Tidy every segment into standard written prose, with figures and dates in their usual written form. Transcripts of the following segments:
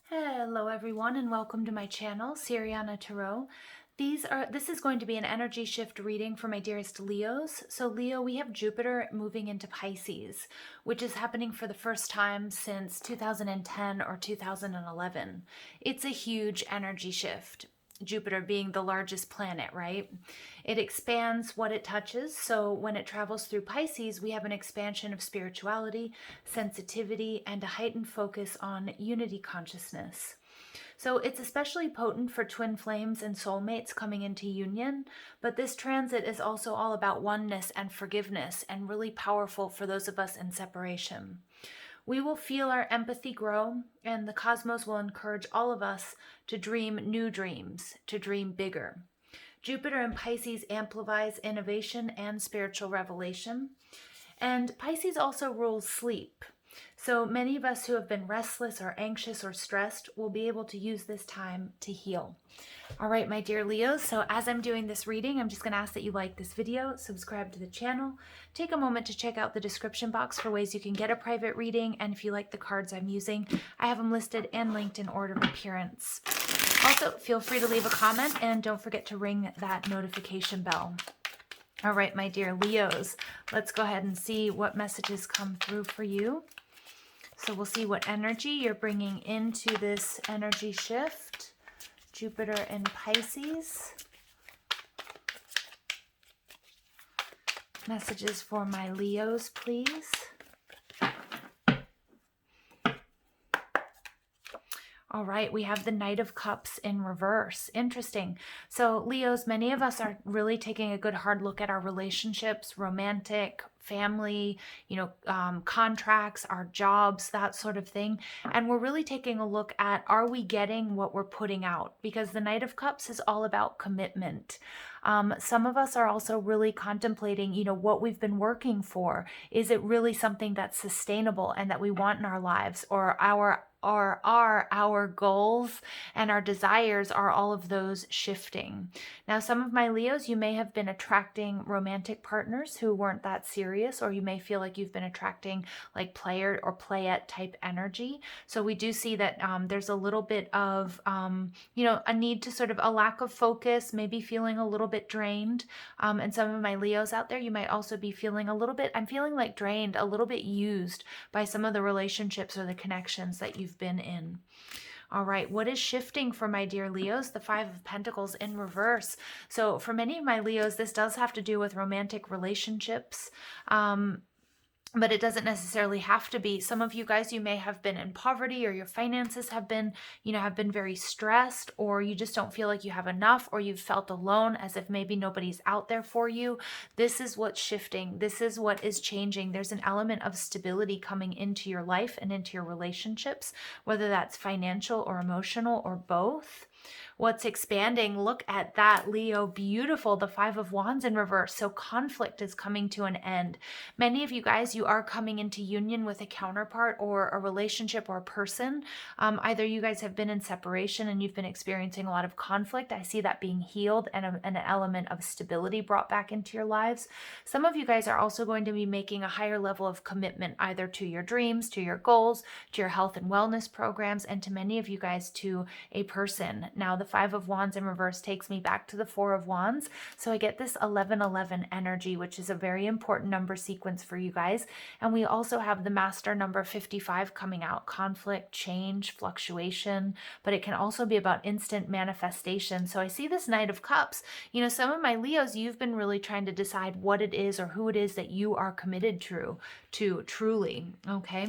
Hello everyone and welcome to my channel, Siriana Tarot. This is going to be an energy shift reading for my dearest Leos. So Leo, we have Jupiter moving into Pisces, which is happening for the first time since 2010 or 2011. It's a huge energy shift. Jupiter being the largest planet, right? It expands what it touches. So when it travels through Pisces, we have an expansion of spirituality, sensitivity, and a heightened focus on unity consciousness. So it's especially potent for twin flames and soulmates coming into union, but this transit is also all about oneness and forgiveness and really powerful for those of us in separation. We will feel our empathy grow, and the cosmos will encourage all of us to dream new dreams, to dream bigger. Jupiter in Pisces amplifies innovation and spiritual revelation. And Pisces also rules sleep. So many of us who have been restless or anxious or stressed will be able to use this time to heal. All right, my dear Leos, so as I'm doing this reading, I'm just going to ask that you like this video, subscribe to the channel, take a moment to check out the description box for ways you can get a private reading, and if you like the cards I'm using, I have them listed and linked in order of appearance. Also, feel free to leave a comment, and don't forget to ring that notification bell. All right, my dear Leos, let's go ahead and see what messages come through for you. So we'll see what energy you're bringing into this energy shift. Jupiter in Pisces. Messages for my Leos, please. All right, we have the Knight of Cups in reverse. Interesting. So Leos, many of us are really taking a good hard look at our relationships, romantic, family, contracts, our jobs, that sort of thing. And we're really taking a look at, are we getting what we're putting out? Because the Knight of Cups is all about commitment. Some of us are also really contemplating, what we've been working for. Is it really something that's sustainable and that we want in our lives, or are our goals and our desires, are all of those shifting? Now, some of my Leos, you may have been attracting romantic partners who weren't that serious, or you may feel like you've been attracting like player or playette type energy. So we do see that there's a little bit of, a need to sort of a lack of focus, maybe feeling a little bit drained. And some of my Leos out there, you might also be feeling a little bit, I'm feeling like drained, a little bit used by some of the relationships or the connections that you've been in. All right, what is shifting for my dear Leos? The Five of Pentacles in reverse. So for many of my Leos, this does have to do with romantic relationships. But it doesn't necessarily have to be. Some of you guys, you may have been in poverty, or your finances have been, very stressed, or you just don't feel like you have enough, or you've felt alone as if maybe nobody's out there for you. This is what's shifting. This is what is changing. There's an element of stability coming into your life and into your relationships, whether that's financial or emotional or both. What's expanding? Look at that, Leo. Beautiful. The Five of Wands in reverse. So conflict is coming to an end. Many of you guys, you are coming into union with a counterpart or a relationship or a person. Either you guys have been in separation and you've been experiencing a lot of conflict. I see that being healed and an element of stability brought back into your lives. Some of you guys are also going to be making a higher level of commitment, either to your dreams, to your goals, to your health and wellness programs, and to many of you guys to a person. Now, the Five of Wands in reverse takes me back to the Four of Wands. So I get this 1111 energy, which is a very important number sequence for you guys. And we also have the master number 55 coming out. Conflict, change, fluctuation, but it can also be about instant manifestation. So I see this Knight of Cups. Some of my Leos, you've been really trying to decide what it is or who it is that you are committed to truly. Okay.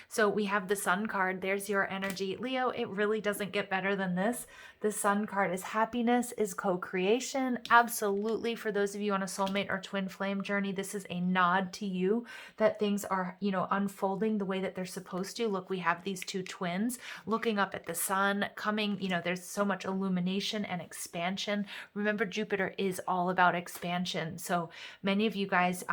So we have the Sun card. There's your energy. Leo, it really doesn't get better than this. The Sun card is happiness, is co-creation. Absolutely. For those of you on a soulmate or twin flame journey, this is a nod to you that things are, unfolding the way that they're supposed to. Look, we have these two twins looking up at the sun coming, there's so much illumination and expansion. Remember, Jupiter is all about expansion. So many of you guys,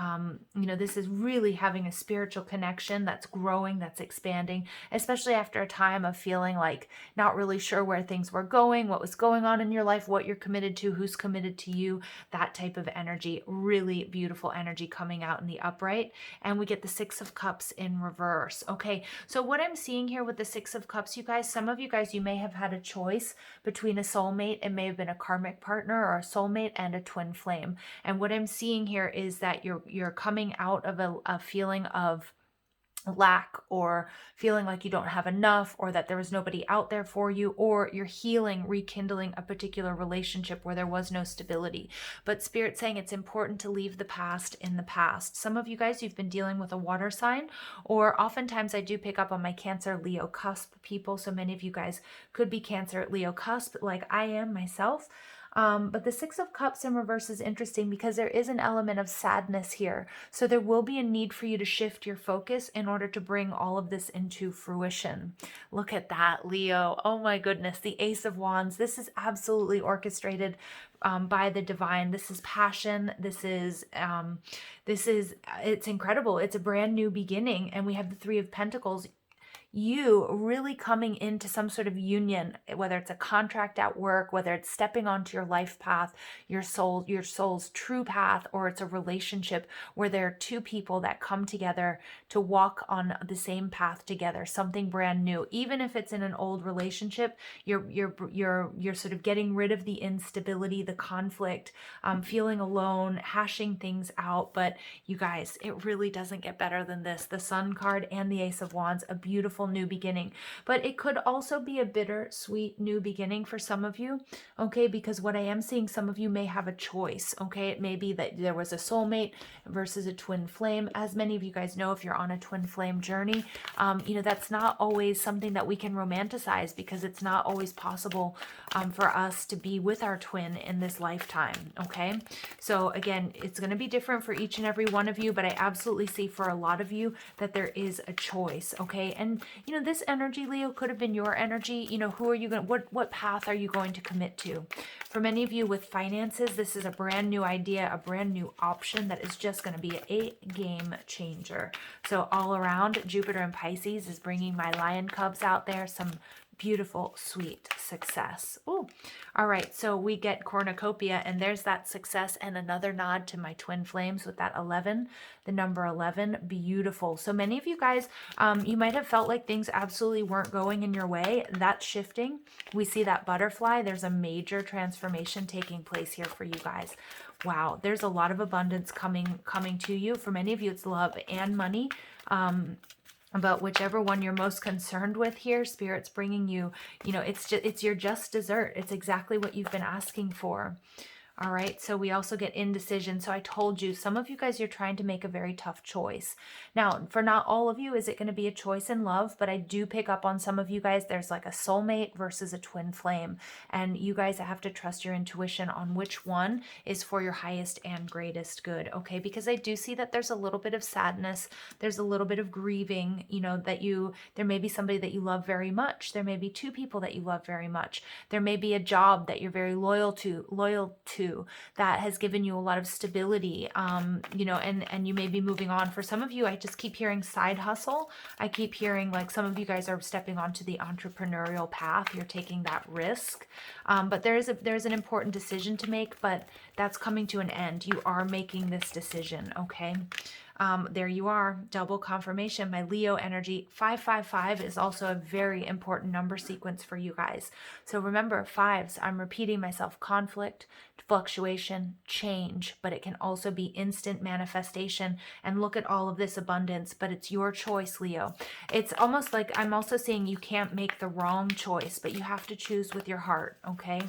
this is really having a spiritual connection that's growing, that's expanding, especially after a time of feeling like not really sure where things were going going, what was going on in your life, what you're committed to, who's committed to you, that type of energy. Really beautiful energy coming out in the upright. And we get the Six of Cups in reverse. Okay, so what I'm seeing here with the Six of Cups, you guys, some of you guys, you may have had a choice between a soulmate. It may have been a karmic partner or a soulmate and a twin flame. And what I'm seeing here is that you're coming out of a feeling of lack, or feeling like you don't have enough, or that there was nobody out there for you, or you're healing, rekindling a particular relationship where there was no stability. But Spirit saying it's important to leave the past in the past. Some of you guys, you've been dealing with a water sign, or oftentimes I do pick up on my Cancer, Leo cusp people. So many of you guys could be Cancer, Leo cusp, like I am myself. But the Six of Cups in reverse is interesting because there is an element of sadness here. So there will be a need for you to shift your focus in order to bring all of this into fruition. Look at that, Leo. Oh my goodness, the Ace of Wands. This is absolutely orchestrated by the divine. This is passion. It's incredible. It's a brand new beginning. And we have the Three of Pentacles. You really coming into some sort of union, whether it's a contract at work, whether it's stepping onto your life path, your soul's true path, or it's a relationship where there are two people that come together to walk on the same path together, something brand new. Even if it's in an old relationship, you're sort of getting rid of the instability, the conflict, feeling alone, hashing things out. But you guys, it really doesn't get better than this. The Sun card and the Ace of Wands, a beautiful new beginning. But it could also be a bittersweet new beginning for some of you, okay? Because what I am seeing, some of you may have a choice, okay? It may be that there was a soulmate versus a twin flame. As many of you guys know, if you're on a twin flame journey, that's not always something that we can romanticize, because it's not always possible for us to be with our twin in this lifetime, okay? So again, it's going to be different for each and every one of you, but I absolutely see for a lot of you that there is a choice, okay? And this energy, Leo, could have been your energy. Who are you going to, what path are you going to commit to? For many of you with finances, this is a brand new idea, a brand new option that is just going to be a game changer. So all around, Jupiter and Pisces is bringing my lion cubs out there, some beautiful, sweet success. Oh, all right. So we get cornucopia, and there's that success, and another nod to my twin flames with that 11, the number 11. Beautiful. So many of you guys, you might have felt like things absolutely weren't going in your way. That's shifting. We see that butterfly. There's a major transformation taking place here for you guys. Wow. There's a lot of abundance coming to you. For many of you, it's love and money. But whichever one you're most concerned with here, Spirit's bringing you, it's your just dessert. It's exactly what you've been asking for. All right, so we also get indecision. So I told you, some of you guys, you're trying to make a very tough choice. Now, for not all of you, is it going to be a choice in love? But I do pick up on some of you guys, there's like a soulmate versus a twin flame. And you guys have to trust your intuition on which one is for your highest and greatest good, okay? Because I do see that there's a little bit of sadness. There's a little bit of grieving, there may be somebody that you love very much. There may be two people that you love very much. There may be a job that you're very loyal to, that has given you a lot of stability, and you may be moving on. For some of you, I just keep hearing side hustle. I keep hearing like some of you guys are stepping onto the entrepreneurial path. You're taking that risk, but there's an important decision to make, but that's coming to an end. You are making this decision, okay? There you are, double confirmation. My Leo energy, 555 is also a very important number sequence for you guys. So remember, fives, I'm repeating myself, conflict, fluctuation, change, but it can also be instant manifestation. And look at all of this abundance, but it's your choice, Leo. It's almost like I'm also saying you can't make the wrong choice, but you have to choose with your heart, okay?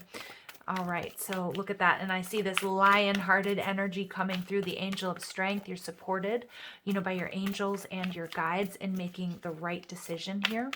All right, so look at that. And I see this lion-hearted energy coming through, the angel of strength. You're supported, by your angels and your guides in making the right decision here.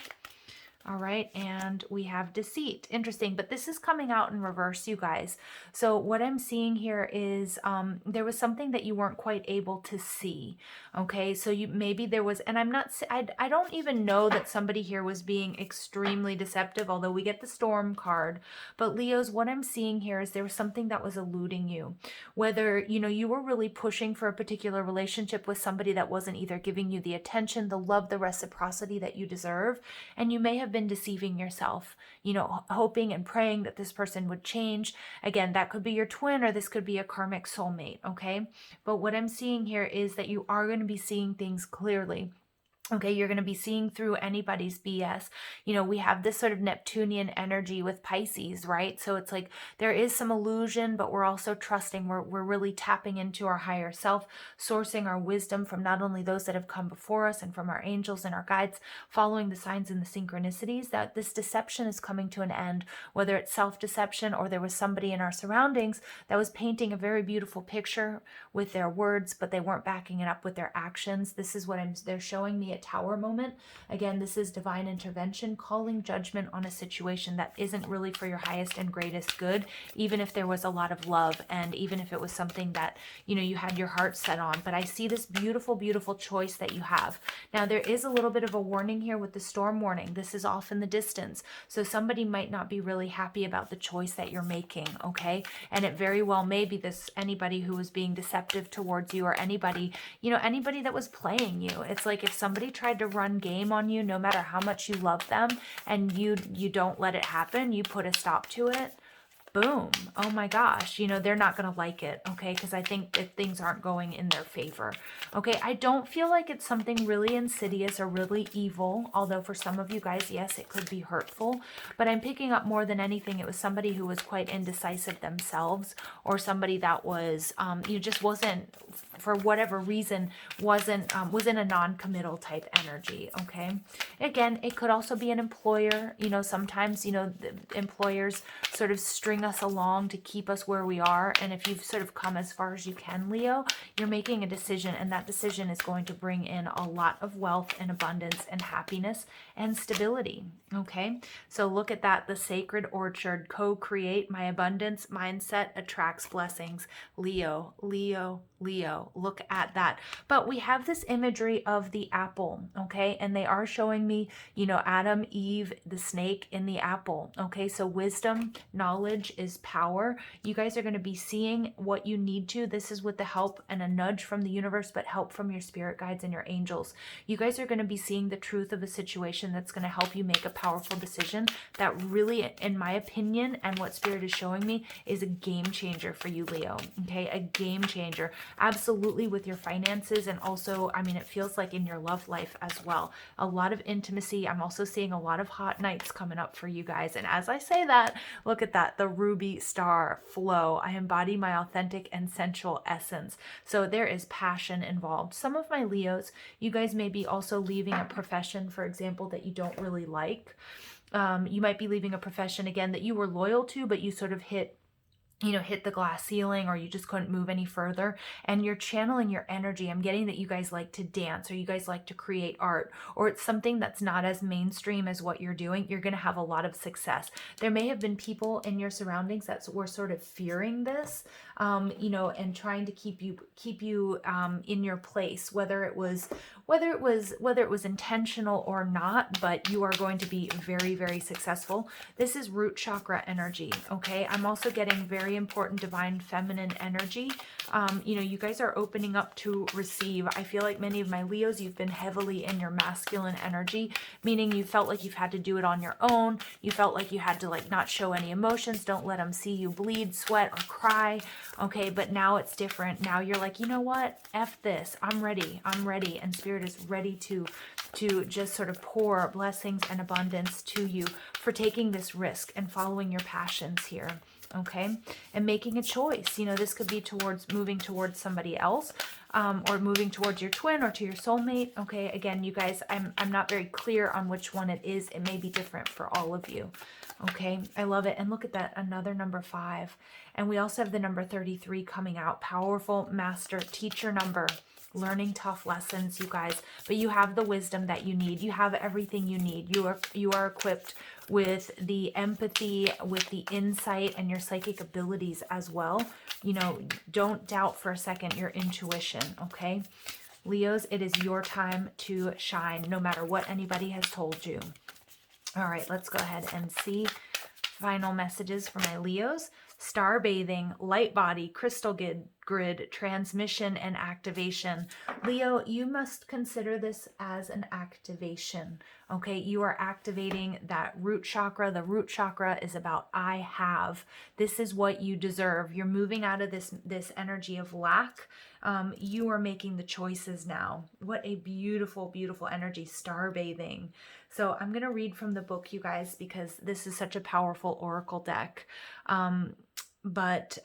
All right, and we have deceit. Interesting, but this is coming out in reverse, you guys. So what I'm seeing here is there was something that you weren't quite able to see. Okay, so maybe there was, and I don't even know that somebody here was being extremely deceptive, although we get the Storm card. But Leos, what I'm seeing here is there was something that was eluding you. Whether, you were really pushing for a particular relationship with somebody that wasn't either giving you the attention, the love, the reciprocity that you deserve, and you may have been been deceiving yourself, you know, hoping and praying that this person would change. Again, that could be your twin, or this could be a karmic soulmate, okay? But what I'm seeing here is that you are going to be seeing things clearly. Okay, you're going to be seeing through anybody's BS. You know, we have this sort of Neptunian energy with Pisces, right? So it's like there is some illusion, but we're also trusting. We're really tapping into our higher self, sourcing our wisdom from not only those that have come before us and from our angels and our guides, following the signs and the synchronicities, that this deception is coming to an end, whether it's self-deception or there was somebody in our surroundings that was painting a very beautiful picture with their words, but they weren't backing it up with their actions. This is what they're showing me, a tower moment. Again, this is divine intervention, calling judgment on a situation that isn't really for your highest and greatest good, even if there was a lot of love and even if it was something that, you know, you had your heart set on. But I see this beautiful, beautiful choice that you have. Now, there is a little bit of a warning here with the storm warning. This is off in the distance. So somebody might not be really happy about the choice that you're making, okay? And it very well may be this anybody who was being deceptive towards you, or anybody, you know, anybody that was playing you. It's like if somebody tried to run game on you, no matter how much you love them, and you don't let it happen, you put a stop to it, boom, oh my gosh, you know, they're not going to like it, okay? Because I think that things aren't going in their favor, okay? I don't feel like it's something really insidious or really evil, although for some of you guys, yes, it could be hurtful, but I'm picking up more than anything, it was somebody who was quite indecisive themselves, or somebody that was, you just wasn't, for whatever reason, was in a non-committal type energy, okay? Again, it could also be an employer. You know, sometimes, you know, the employers sort of string us along to keep us where we are, and if you've sort of come as far as you can, Leo, you're making a decision, and that decision is going to bring in a lot of wealth and abundance and happiness and stability, okay? So look at that, the sacred orchard, co-create. My abundance mindset attracts blessings. Leo, Leo, Leo, look at that. But we have this imagery of the apple, okay? And they are showing me, you know, Adam, Eve, the snake in the apple, okay? So wisdom, knowledge is power. You guys are going to be seeing what you need to. This is with the help and a nudge from the universe, but help from your spirit guides and your angels. You guys are going to be seeing the truth of a situation that's going to help you make a powerful decision that really, in my opinion, and what spirit is showing me, is a game changer for you, Leo, okay? A game changer. Absolutely, with your finances, and also, I mean, it feels like in your love life as well. A lot of intimacy. I'm also seeing a lot of hot nights coming up for you guys. And as I say that, look at that, the ruby star flow. I embody my authentic and sensual essence. So there is passion involved. Some of my Leos, you guys may be also leaving a profession, for example, that you don't really like. You might be leaving a profession, again, that you were loyal to, but you sort of hit the glass ceiling, or you just couldn't move any further, and you're channeling your energy. I'm getting that you guys like to dance, or you guys like to create art, or it's something that's not as mainstream as what you're doing. You're going to have a lot of success. There may have been people in your surroundings that were sort of fearing this, you know, and trying to keep you in your place, whether it was intentional or not, but you are going to be very, very successful. This is root chakra energy, okay? I'm also getting very important divine feminine energy. You know, you guys are opening up to receive. I feel like many of my Leos, you've been heavily in your masculine energy, meaning you felt like you've had to do it on your own. You felt like you had to like not show any emotions. Don't let them see you bleed, sweat, or cry. Okay, but now it's different. Now you're like, you know what? F this. I'm ready. I'm ready. And Spirit is ready to just sort of pour blessings and abundance to you for taking this risk and following your passions here. Okay, and making a choice. You know, this could be towards moving towards somebody else, or moving towards your twin or to your soulmate. Okay, again, you guys, I'm not very clear on which one it is. It may be different for all of you. Okay, I love it. And look at that, another number 5. And we also have the number 33 coming out. Powerful master teacher number. Learning tough lessons, you guys, but you have the wisdom that you need. You have everything you need. You are equipped with the empathy, with the insight, and your psychic abilities as well. You know, don't doubt for a second your intuition, okay? Leos, it is your time to shine, no matter what anybody has told you. All right, let's go ahead and see final messages for my Leos. star bathing, light body, crystal grid, transmission, and activation. Leo, you must consider this as an activation. Okay, you are activating that root chakra. The root chakra is about I have. This is what you deserve. You're moving out of this energy of lack. You are making the choices now. What a beautiful, beautiful energy, star bathing. So I'm going to read from the book, you guys, because this is such a powerful oracle deck. But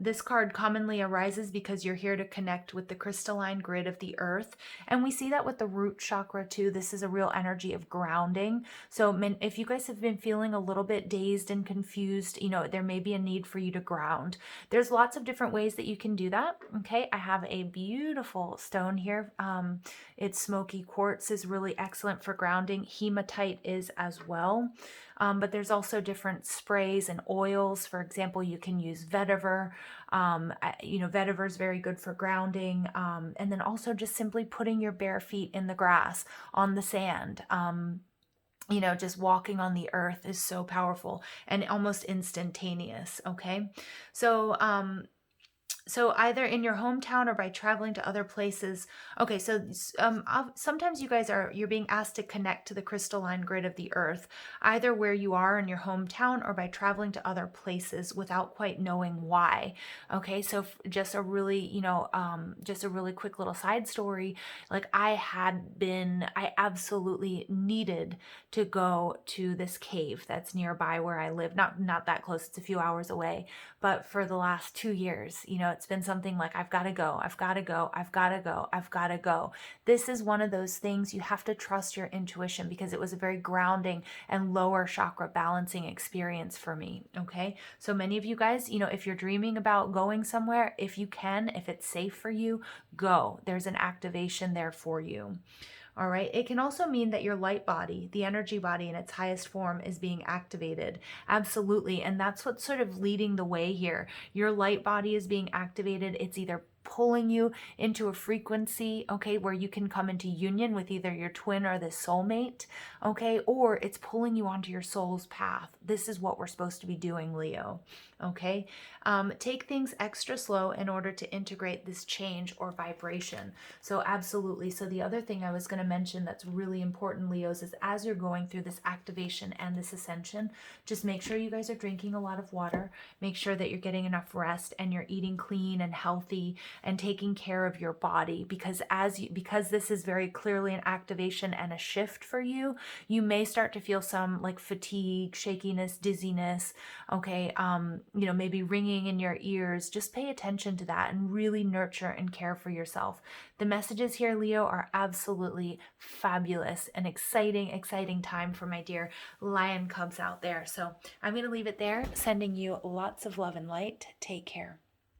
this card commonly arises because you're here to connect with the crystalline grid of the earth. And we see that with the root chakra too. This is a real energy of grounding. So if you guys have been feeling a little bit dazed and confused, there may be a need for you to ground. There's lots of different ways that you can do that. Okay, I have a beautiful stone here. It's smoky quartz, is really excellent for grounding. Hematite is as well. But there's also different sprays and oils. For example, you can use vetiver. Vetiver is very good for grounding. And then also just simply putting your bare feet in the grass, on the sand. Just walking on the earth is so powerful and almost instantaneous. Okay. So either in your hometown or by traveling to other places. Okay, so sometimes you guys you're being asked to connect to the crystalline grid of the earth, either where you are in your hometown or by traveling to other places without quite knowing why. Okay, so just a really, just a really quick little side story. Like I absolutely needed to go to this cave that's nearby where I live. Not that close, it's a few hours away. But for the last 2 years, it's been something like, I've got to go, I've got to go, I've got to go, I've got to go. This is one of those things you have to trust your intuition, because it was a very grounding and lower chakra balancing experience for me. Okay. So many of you guys, if you're dreaming about going somewhere, if you can, if it's safe for you, go. There's an activation there for you. All right. It can also mean that your light body, the energy body in its highest form, is being activated. Absolutely. And that's what's sort of leading the way here. Your light body is being activated. It's either pulling you into a frequency, okay, where you can come into union with either your twin or the soulmate, okay, or it's pulling you onto your soul's path. This is what we're supposed to be doing, Leo, okay? Take things extra slow in order to integrate this change or vibration. So absolutely. So the other thing I was going to mention that's really important, Leos, is as you're going through this activation and this ascension, just make sure you guys are drinking a lot of water. Make sure that you're getting enough rest and you're eating clean and healthy and taking care of your body, because because this is very clearly an activation and a shift for you, you may start to feel some like fatigue, shakiness, dizziness, okay, maybe ringing in your ears. Just pay attention to that and really nurture and care for yourself. The messages here, Leo, are absolutely fabulous and exciting time for my dear lion cubs out there. So I'm going to leave it there, sending you lots of love and light. Take care.